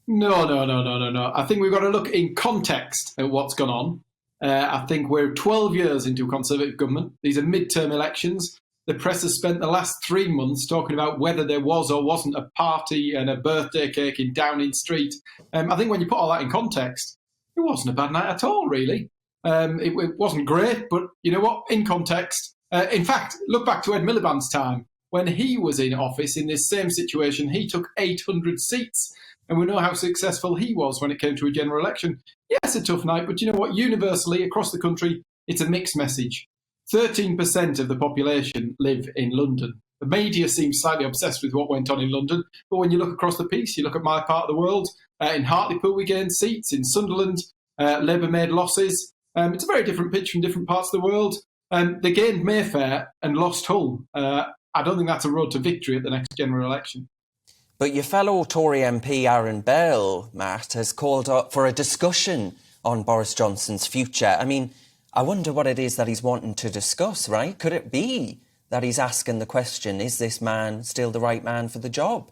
No. I think we've got to look in context at what's gone on. I think we're 12 years into a Conservative government. These are midterm elections. The press has spent the last 3 months talking about whether there was or wasn't a party and a birthday cake in Downing Street. I think when you put all that in context, it wasn't a bad night at all, really. It wasn't great, but you know what? In context, in fact, look back to Ed Miliband's time. When he was in office in this same situation, he took 800 seats. And we know how successful he was when it came to a general election. Yes, a tough night, but you know what? Universally, across the country, it's a mixed message. 13% of the population live in London. The media seems slightly obsessed with what went on in London, but when you look across the piece, you look at my part of the world, in Hartlepool we gained seats, in Sunderland, Labour made losses. It's a very different picture in different parts of the world. They gained Mayfair and lost Hull. I don't think that's a road to victory at the next general election. But your fellow Tory MP Aaron Bell, Matt, has called up for a discussion on Boris Johnson's future. I mean, I wonder what it is that he's wanting to discuss, right? Could it be that he's asking the question, is this man still the right man for the job?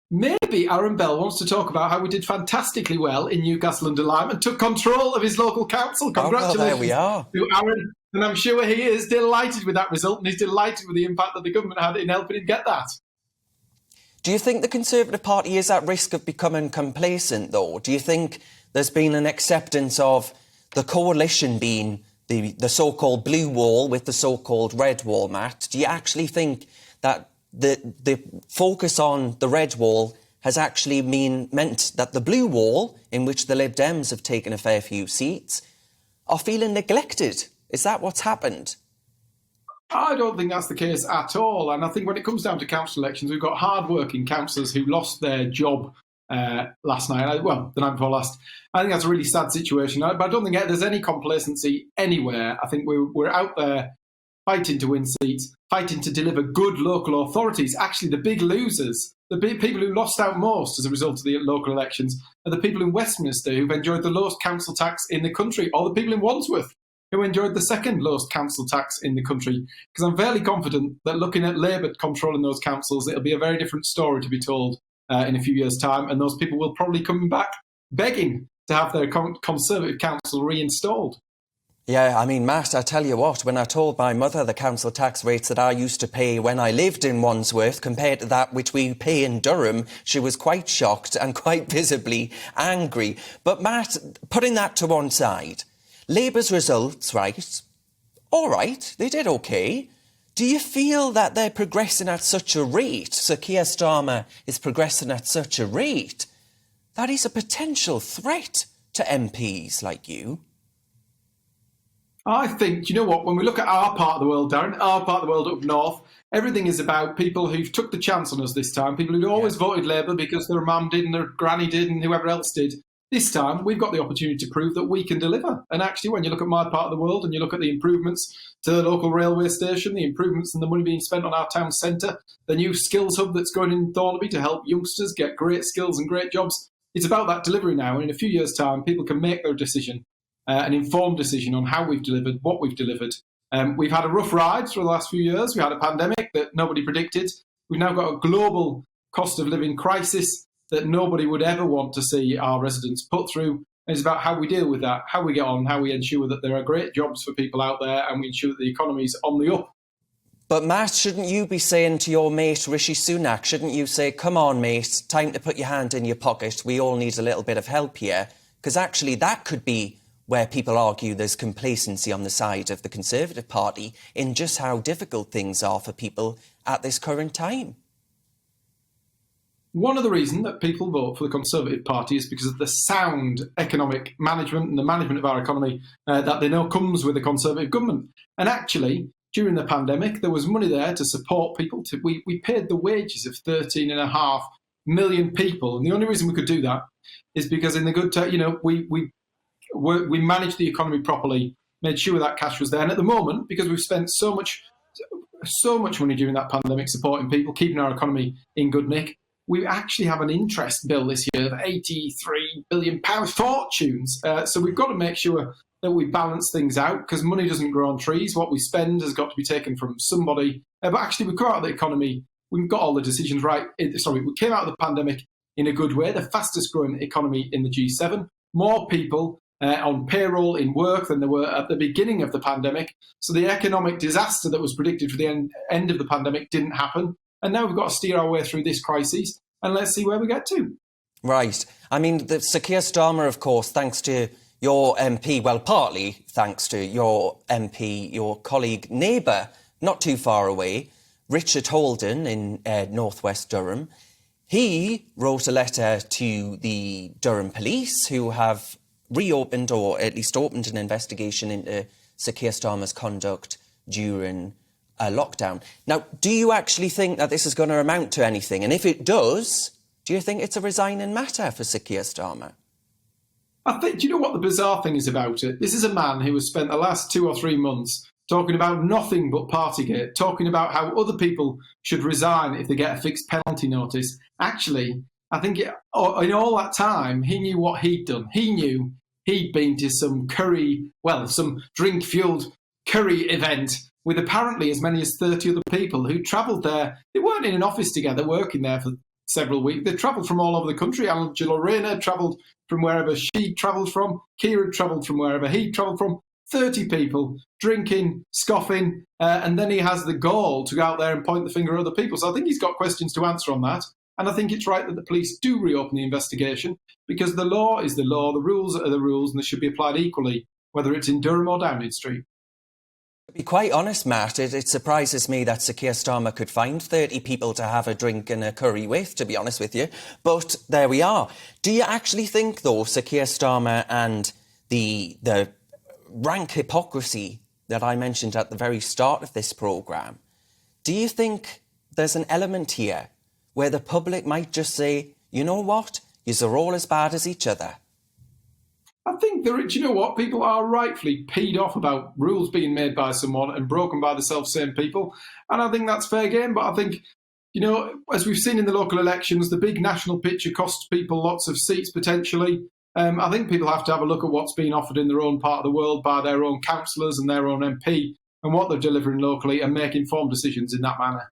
Maybe Aaron Bell wants to talk about how we did fantastically well in Newcastle under Lyme and took control of his local council. Congratulations there we are. To Aaron. And I'm sure he is delighted with that result and he's delighted with the impact that the government had in helping him get that. Do you think the Conservative Party is at risk of becoming complacent, though? Do you think there's been an acceptance of the coalition being the so-called blue wall with the so-called red wall, Matt? Do you actually think that the focus on the red wall has actually meant that the blue wall, in which the Lib Dems have taken a fair few seats, are feeling neglected? Is that what's happened? I don't think that's the case at all. And I think when it comes down to council elections, we've got hard-working councillors who lost their job last night. Well, the night before last. I think that's a really sad situation. But I don't think there's any complacency anywhere. I think we're out there fighting to win seats, fighting to deliver good local authorities. Actually, the big losers, the big people who lost out most as a result of the local elections, are the people in Westminster who've enjoyed the lowest council tax in the country, or the people in Wandsworth who enjoyed the second lowest council tax in the country. Because I'm fairly confident that looking at Labour controlling those councils, it'll be a very different story to be told in a few years' time. And those people will probably come back begging to have their Conservative council reinstalled. Yeah, I mean, Matt, I tell you what, when I told my mother the council tax rates that I used to pay when I lived in Wandsworth compared to that which we pay in Durham, she was quite shocked and quite visibly angry. But Matt, putting that to one side, Labour's results, right? All right, they did OK. Do you feel that they're progressing at such a rate, Sir Keir Starmer is progressing at such a rate, that he's a potential threat to MPs like you? I think, you know what, when we look at our part of the world, Darren, our part of the world up north, everything is about people who've took the chance on us this time, people who'd always voted Labour because their mum did and their granny did and whoever else did. This time, we've got the opportunity to prove that we can deliver. And actually, when you look at my part of the world and you look at the improvements to the local railway station, the improvements and the money being spent on our town centre, the new skills hub that's going in Thornaby to help youngsters get great skills and great jobs, it's about that delivery now. And in a few years' time, people can make their decision, an informed decision on how we've delivered, what we've delivered. We've had a rough ride for the last few years. We had a pandemic that nobody predicted. We've now got a global cost of living crisis that nobody would ever want to see our residents put through. And it's about how we deal with that, how we get on, how we ensure that there are great jobs for people out there and we ensure that the economy's on the up. But Matt, shouldn't you be saying to your mate Rishi Sunak, shouldn't you say, come on mate, time to put your hand in your pocket, we all need a little bit of help here? Because actually that could be where people argue there's complacency on the side of the Conservative Party in just how difficult things are for people at this current time. One of the reasons that people vote for the Conservative Party is because of the sound economic management and the management of our economy that they know comes with a Conservative government. And actually, during the pandemic, there was money there to support people. We paid the wages of 13.5 million people. And the only reason we could do that is because in the good time, we managed the economy properly, made sure that cash was there. And at the moment, because we've spent so much money during that pandemic supporting people, keeping our economy in good nick, we actually have an interest bill this year of £83 billion, fortunes. So we've got to make sure that we balance things out because money doesn't grow on trees. What we spend has got to be taken from somebody. But actually, we come out of the economy, we've got all the decisions right. We came out of the pandemic in a good way, the fastest growing economy in the G7, more people on payroll in work than there were at the beginning of the pandemic. So the economic disaster that was predicted for the end of the pandemic didn't happen. And now we've got to steer our way through this crisis, and let's see where we get to. Right. I mean, the Sir Keir Starmer, of course, thanks to your MP, well, partly thanks to your MP, your colleague, neighbour, not too far away, Richard Holden in northwest Durham, he wrote a letter to the Durham police, who have reopened, or at least opened, an investigation into Sir Keir Starmer's conduct during a lockdown. Now, do you actually think that this is going to amount to anything? And if it does, do you think it's a resigning matter for Sir Keir Starmer? I think, do you know what the bizarre thing is about it? This is a man who has spent the last 2 or 3 months talking about nothing but Partygate, talking about how other people should resign if they get a fixed penalty notice. Actually, I think in all that time, he knew what he'd done. He knew he'd been to some drink-fueled curry event with apparently as many as 30 other people who travelled there. They weren't in an office together working there for several weeks. They travelled from all over the country. Angela Rayner travelled from wherever she travelled from. Kieran travelled from wherever he travelled from. 30 people drinking, scoffing, and then he has the gall to go out there and point the finger at other people. So I think he's got questions to answer on that. And I think it's right that the police do reopen the investigation, because the law is the law, the rules are the rules, and they should be applied equally, whether it's in Durham or Downing Street. To be quite honest, Matt, it surprises me that Sir Keir Starmer could find 30 people to have a drink and a curry with, to be honest with you. But there we are. Do you actually think, though, Sir Keir Starmer and the rank hypocrisy that I mentioned at the very start of this programme, do you think there's an element here where the public might just say, you know what, yous are all as bad as each other? I think do you know what? People are rightfully peed off about rules being made by someone and broken by the self-same people. And I think that's fair game. But I think, as we've seen in the local elections, the big national picture costs people lots of seats potentially. I think people have to have a look at what's being offered in their own part of the world by their own councillors and their own MP and what they're delivering locally, and make informed decisions in that manner.